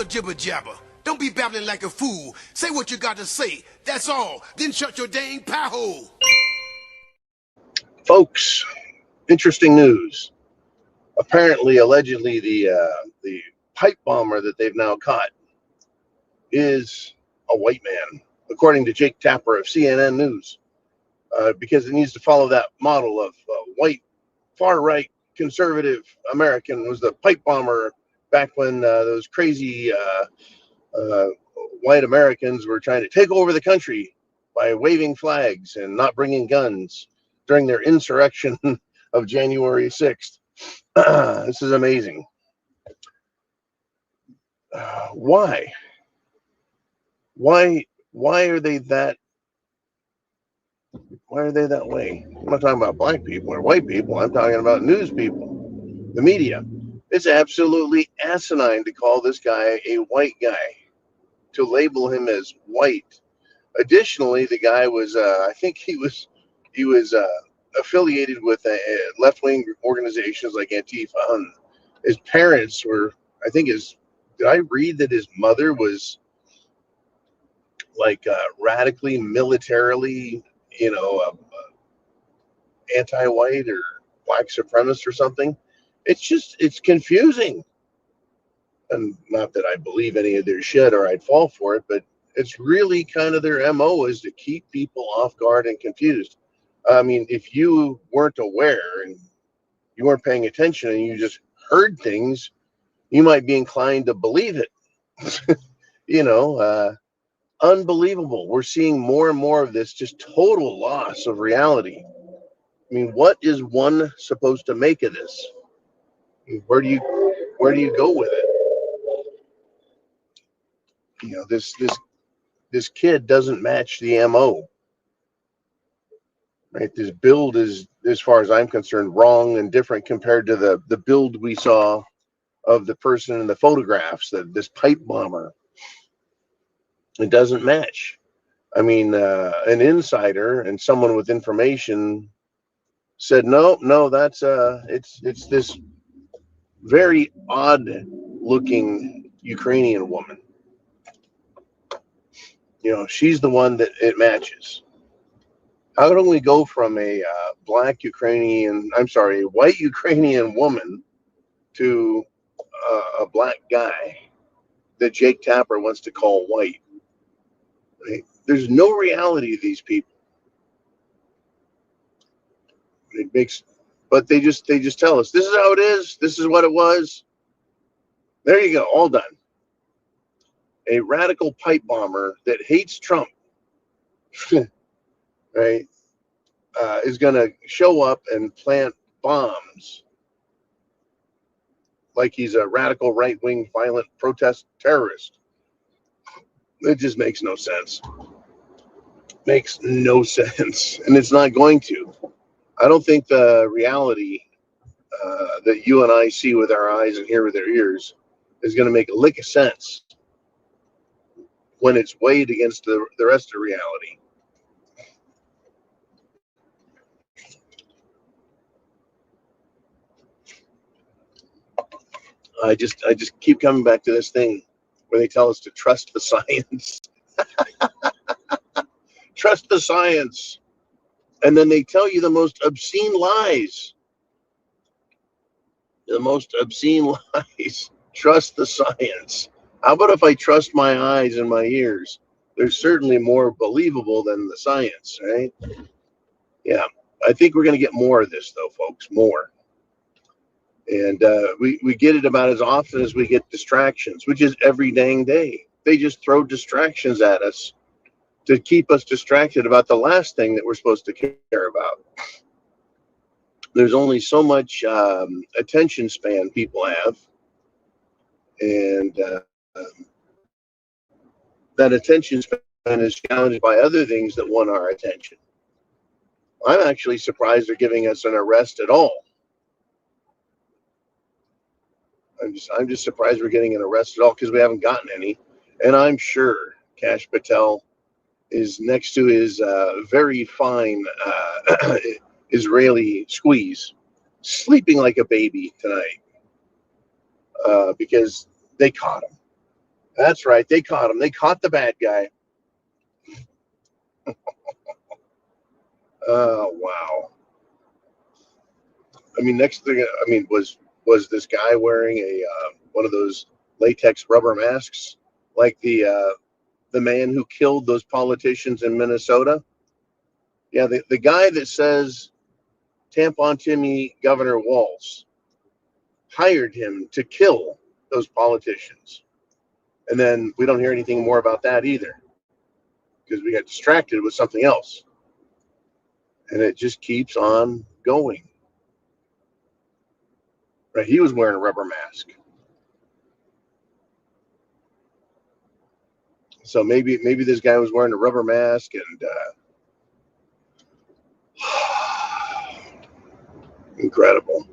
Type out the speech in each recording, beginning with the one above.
the jibber jabber. Don't be babbling like a fool. Say what you got to say. That's all. Then shut your dang pie hole. Folks, interesting news. Apparently, allegedly, the pipe bomber that they've now caught is a white man, according to Jake Tapper of CNN News, because it needs to follow that model of white, far-right, conservative American was the pipe bomber back when those crazy white Americans were trying to take over the country by waving flags and not bringing guns during their insurrection of January 6th. This is amazing. Why are they that? Why are they that way? I'm not talking about black people or white people. I'm talking about news people, the media. It's absolutely asinine to call this guy a white guy, to label him as white. Additionally, the guy was, I think he was affiliated with left-wing organizations like Antifa. And his parents were, did I read that his mother was like radically militarily, anti-white or black supremacist or something? It's confusing. And not that I believe any of their shit or I'd fall for it, but it's really kind of their MO is to keep people off guard and confused. I mean, if you weren't aware and you weren't paying attention and you just heard things, you might be inclined to believe it. Unbelievable. We're seeing more and more of this just total loss of reality. I mean, what is one supposed to make of this? Where do you go with it? This kid doesn't match the MO. Right? This build is, as far as I'm concerned, wrong and different compared to the build we saw of the person in the photographs, this pipe bomber. It doesn't match. I mean, an insider and someone with information said, no, that's it's this very odd looking Ukrainian woman. She's the one that it matches. How do we go from a white Ukrainian woman to a black guy that Jake Tapper wants to call white? Right? There's no reality to these people. But they just tell us this is how it is. This is what it was. There you go, all done. A radical pipe bomber that hates Trump, right, is going to show up and plant bombs like he's a radical right-wing violent protest terrorist. It just makes no sense. Makes no sense. And it's not going to. I don't think the reality that you and I see with our eyes and hear with our ears is going to make a lick of sense when it's weighed against the rest of reality. I just keep coming back to this thing where they tell us to trust the science. Trust the science. And then they tell you the most obscene lies. The most obscene lies. Trust the science. How about if I trust my eyes and my ears? They're certainly more believable than the science, right? Yeah, I think we're going to get more of this, though, folks, more. And we get it about as often as we get distractions, which is every dang day. They just throw distractions at us to keep us distracted about the last thing that we're supposed to care about. There's only so much attention span people have. And that attention span is challenged by other things that want our attention. I'm actually surprised they're giving us an arrest at all. I'm just surprised we're getting an arrest at all because we haven't gotten any. And I'm sure Cash Patel is next to his very fine Israeli squeeze, sleeping like a baby tonight because they caught him. That's right. They caught him. They caught the bad guy. Oh, wow. I mean, next thing, I mean, was this guy wearing a one of those latex rubber masks, like the man who killed those politicians in Minnesota? Yeah, the guy that says Tampon Timmy Governor Walz hired him to kill those politicians. And then we don't hear anything more about that either because we got distracted with something else. And it just keeps on going. Right? He was wearing a rubber mask. So maybe this guy was wearing a rubber mask and incredible.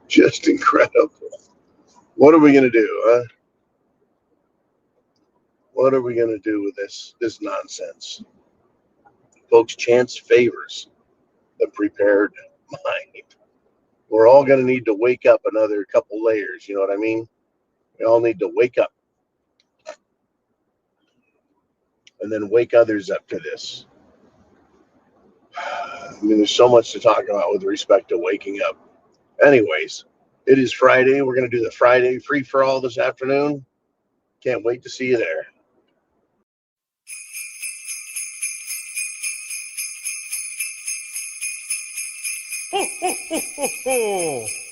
Just incredible. What are we going to do? Huh? What are we going to do with this nonsense? Folks, chance favors the prepared mind. We're all going to need to wake up another couple layers. You know what I mean? We all need to wake up and then wake others up to this. I mean, there's so much to talk about with respect to waking up. Anyways, it is Friday. We're going to do the Friday free for all this afternoon. Can't wait to see you there. Ho, ho, ho, ho, ho.